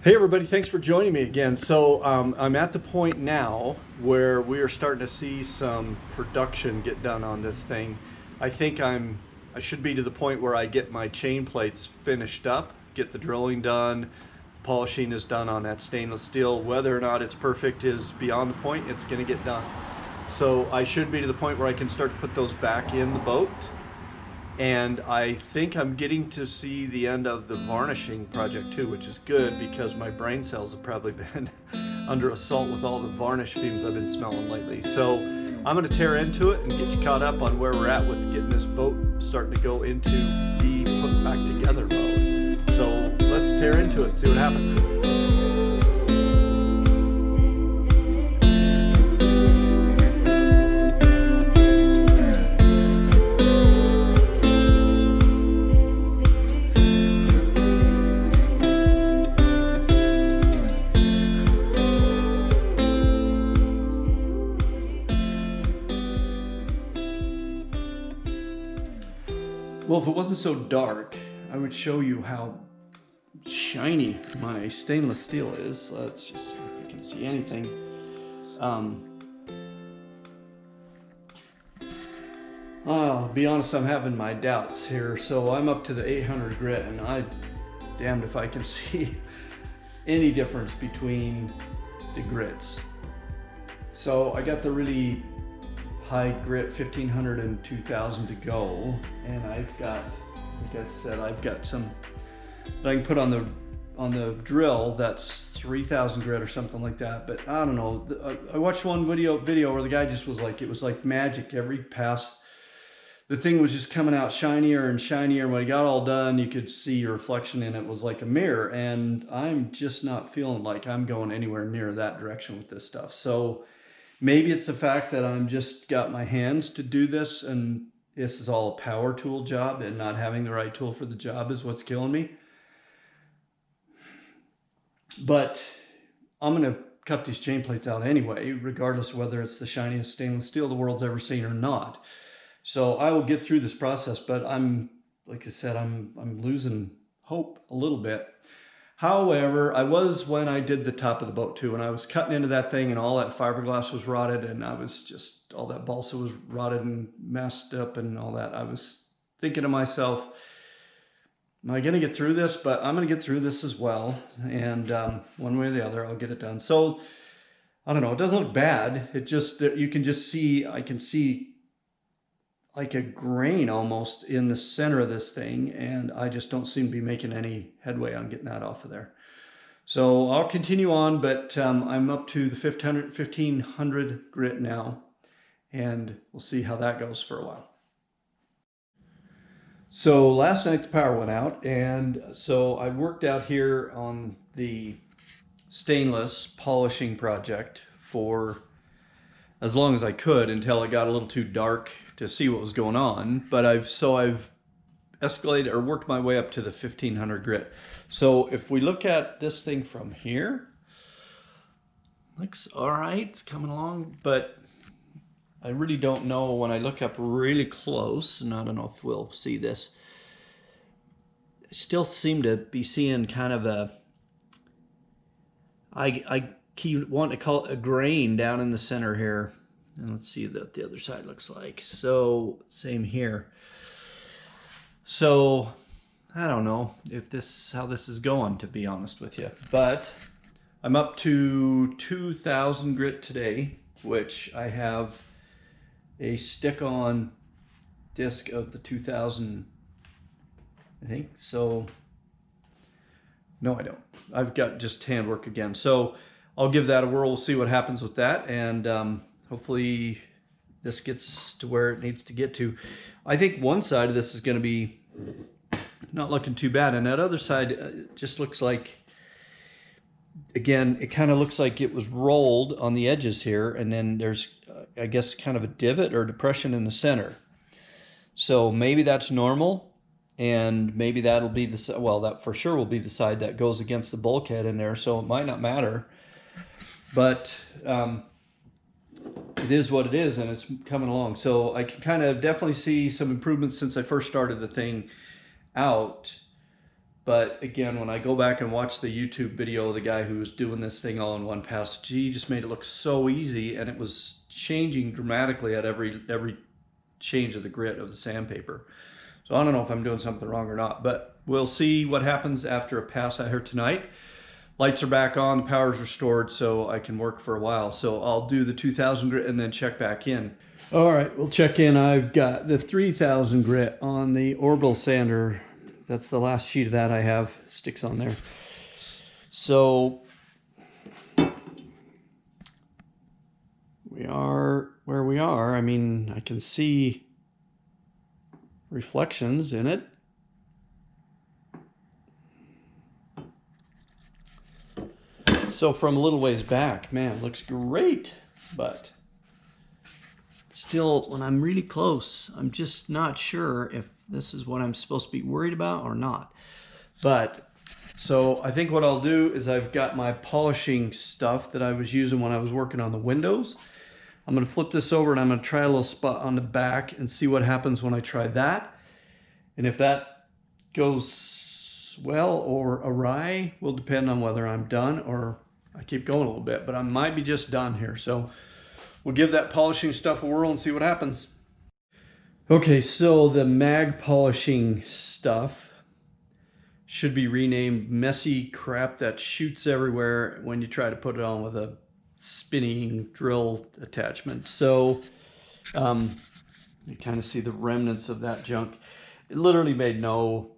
Hey everybody, thanks for joining me again. So I'm at the point now where we are starting to see some production get done on this thing. I think I should be to the point where I get my chain plates finished up, get the drilling done, polishing is done on that stainless steel. Whether or not it's perfect is beyond the point, it's gonna get done. So I should be to the point where I can start to put those back in the boat. And I think I'm getting to see the end of the varnishing project too, which is good because my brain cells have probably been under assault with all the varnish fumes I've been smelling lately. So I'm gonna tear into it and get you caught up on where we're at with getting this boat starting to go into the put back together mode. So let's tear into it and see what happens. Well, if it wasn't so dark, I would show you how shiny my stainless steel is. Let's just see if we can see anything. I'll be honest, I'm having my doubts here. So I'm up to the 800 grit, and I damned if I can see any difference between the grits. So I got the really high grit 1500 and 2000 to go, and I've got, like I said, I've got some that I can put on the drill that's 3000 grit or something like that. But I don't know, I watched one video where the guy just was like, it was like magic. Every pass the thing was just coming out shinier and shinier. When it got all done, you could see your reflection in it was like a mirror, and I'm just not feeling like I'm going anywhere near that direction with this stuff. So maybe it's the fact that I'm just got my hands to do this, and this is all a power tool job, and not having the right tool for the job is what's killing me. But I'm gonna cut these chain plates out anyway, regardless of whether it's the shiniest stainless steel the world's ever seen or not. So I will get through this process, but like I said, I'm losing hope a little bit. However, I was when I did the top of the boat too, and I was cutting into that thing and all that fiberglass was rotted, and I was just, all that balsa was rotted and messed up and all that. I was thinking to myself, am I gonna get through this? But I'm gonna get through this as well. And one way or the other, I'll get it done. So I don't know, it doesn't look bad. It just, you can just see, I can see like a grain almost in the center of this thing, and I just don't seem to be making any headway on getting that off of there. So I'll continue on, but I'm up to the 1500 grit now, and we'll see how that goes for a while. So last night the power went out, and so I worked out here on the stainless polishing project for as long as I could until it got a little too dark to see what was going on. But I've escalated or worked my way up to the 1500 grit. So if we look at this thing from here, looks all right, it's coming along, but I really don't know when I look up really close, and I don't know if we'll see this, I still seem to be seeing kind of a, I want to call it a grain down in the center here. And let's see what the other side looks like. So same here. So I don't know if how this is going, to be honest with you, but I'm up to 2000 grit today, which I have a stick-on disc of the 2000, I think. So no, I don't. I've got just handwork again. So I'll give that a whirl. We'll see what happens with that, and hopefully this gets to where it needs to get to. I think one side of this is going to be not looking too bad, and that other side just looks like, again, it kind of looks like it was rolled on the edges here, and then there's, I guess, kind of a divot or depression in the center. So maybe that's normal, and maybe that'll be the, well, that for sure will be the side that goes against the bulkhead in there, so it might not matter. But it is what it is, and it's coming along. So I can kind of definitely see some improvements since I first started the thing out. But again, when I go back and watch the YouTube video of the guy who was doing this thing all in one pass, he just made it look so easy, and it was changing dramatically at every change of the grit of the sandpaper. So I don't know if I'm doing something wrong or not, but we'll see what happens after a pass out here tonight. Lights are back on, the power's restored, so I can work for a while. So I'll do the 2000 grit and then check back in. All right, we'll check in. I've got the 3000 grit on the orbital sander. That's the last sheet of that I have. Sticks on there. So we are where we are. I mean, I can see reflections in it. So from a little ways back, man, looks great. But still, when I'm really close, I'm just not sure if this is what I'm supposed to be worried about or not. But so I think what I'll do is I've got my polishing stuff that I was using when I was working on the windows. I'm going to flip this over and I'm going to try a little spot on the back and see what happens when I try that. And if that goes well or awry will depend on whether I'm done or I keep going a little bit, but I might be just done here. So we'll give that polishing stuff a whirl and see what happens. Okay, so the mag polishing stuff should be renamed messy crap that shoots everywhere when you try to put it on with a spinning drill attachment. So you kind of see the remnants of that junk. It literally made no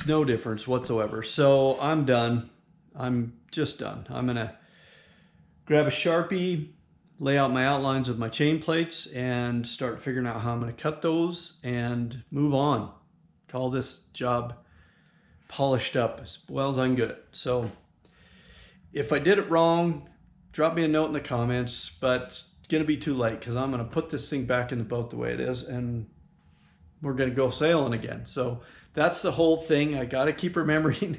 difference whatsoever. So I'm done. I'm just done. I'm gonna grab a Sharpie, lay out my outlines of my chain plates, and start figuring out how I'm going to cut those and move on. Call this job polished up as well as I can get it. So if I did it wrong, drop me a note in the comments, but it's going to be too late because I'm going to put this thing back in the boat the way it is and we're going to go sailing again. So that's the whole thing. I got to keep remembering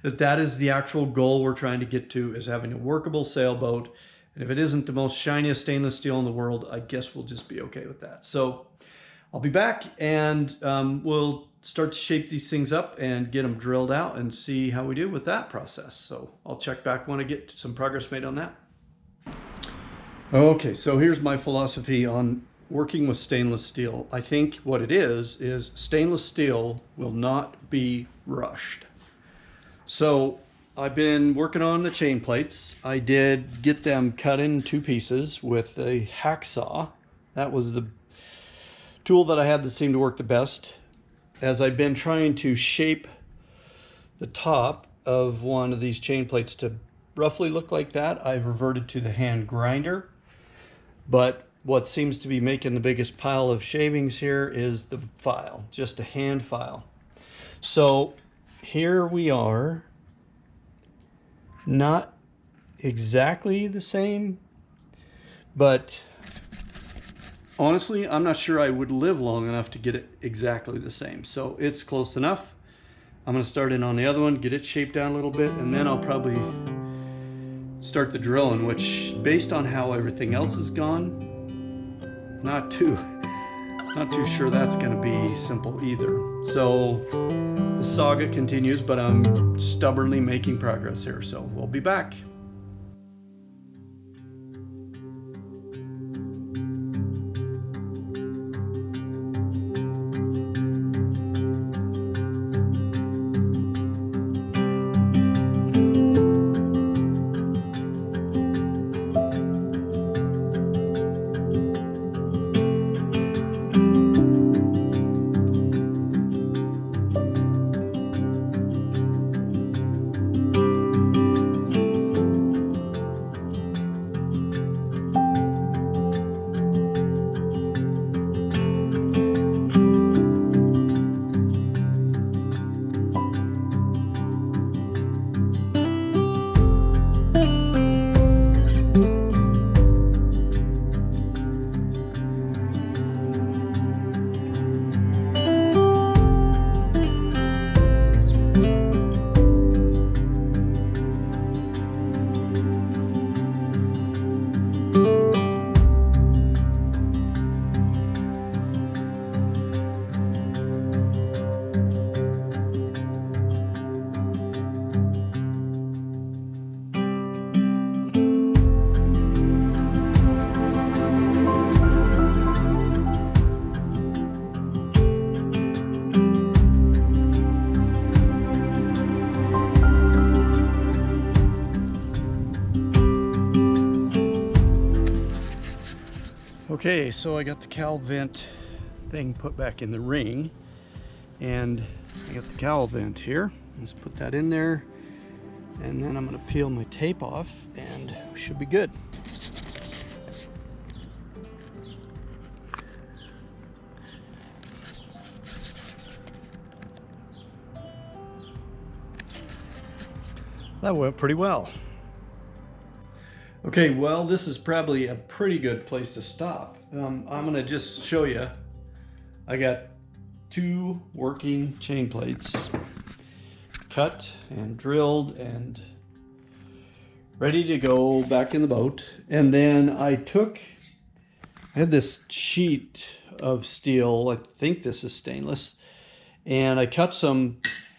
that is the actual goal we're trying to get to, is having a workable sailboat. And if it isn't the most shiniest stainless steel in the world, I guess we'll just be okay with that. So I'll be back and we'll start to shape these things up and get them drilled out and see how we do with that process. So I'll check back when I get some progress made on that. Okay, so here's my philosophy on working with stainless steel. I think what it is stainless steel will not be rushed. So I've been working on the chain plates. I did get them cut in 2 pieces with a hacksaw. That was the tool that I had that seemed to work the best. As I've been trying to shape the top of one of these chain plates to roughly look like that, I've reverted to the hand grinder. But what seems to be making the biggest pile of shavings here is the file, just a hand file. So here we are. Not exactly the same, but honestly, I'm not sure I would live long enough to get it exactly the same. So it's close enough. I'm going to start in on the other one, get it shaped down a little bit, and then I'll probably start the drilling, which based on how everything else has gone, not too sure that's going to be simple either. So the saga continues, but I'm stubbornly making progress here. So we'll be back. Okay, so I got the cowl vent thing put back in the ring, and I got the cowl vent here. Let's put that in there, and then I'm going to peel my tape off, and we should be good. That went pretty well. Okay, well, this is probably a pretty good place to stop. I'm gonna just show you. I got 2 working chain plates cut and drilled and ready to go back in the boat. And then I had this sheet of steel, I think this is stainless, and I cut some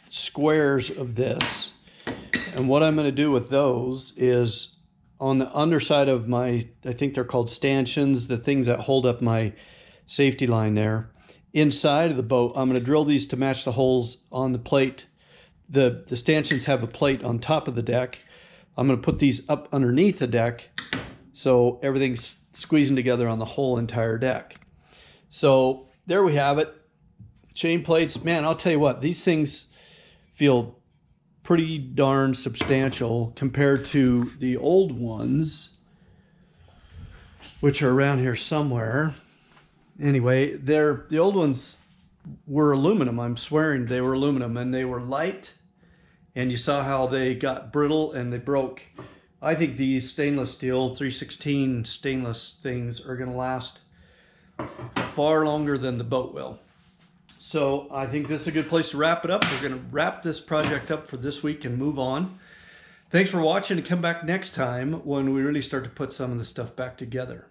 squares of this. And what I'm gonna do with those is on the underside of my, I think they're called stanchions, the things that hold up my safety line there. Inside of the boat, I'm going to drill these to match the holes on the plate. The stanchions have a plate on top of the deck. I'm going to put these up underneath the deck so everything's squeezing together on the whole entire deck. So there we have it. Chain plates, man, I'll tell you what, these things feel pretty darn substantial compared to the old ones, which are around here somewhere. Anyway, the old ones were aluminum. I'm swearing they were aluminum, and they were light, and you saw how they got brittle and they broke. I think these stainless steel 316 stainless things are going to last far longer than the boat will. So I think this is a good place to wrap it up. We're going to wrap this project up for this week and move on. Thanks for watching, and come back next time when we really start to put some of the stuff back together.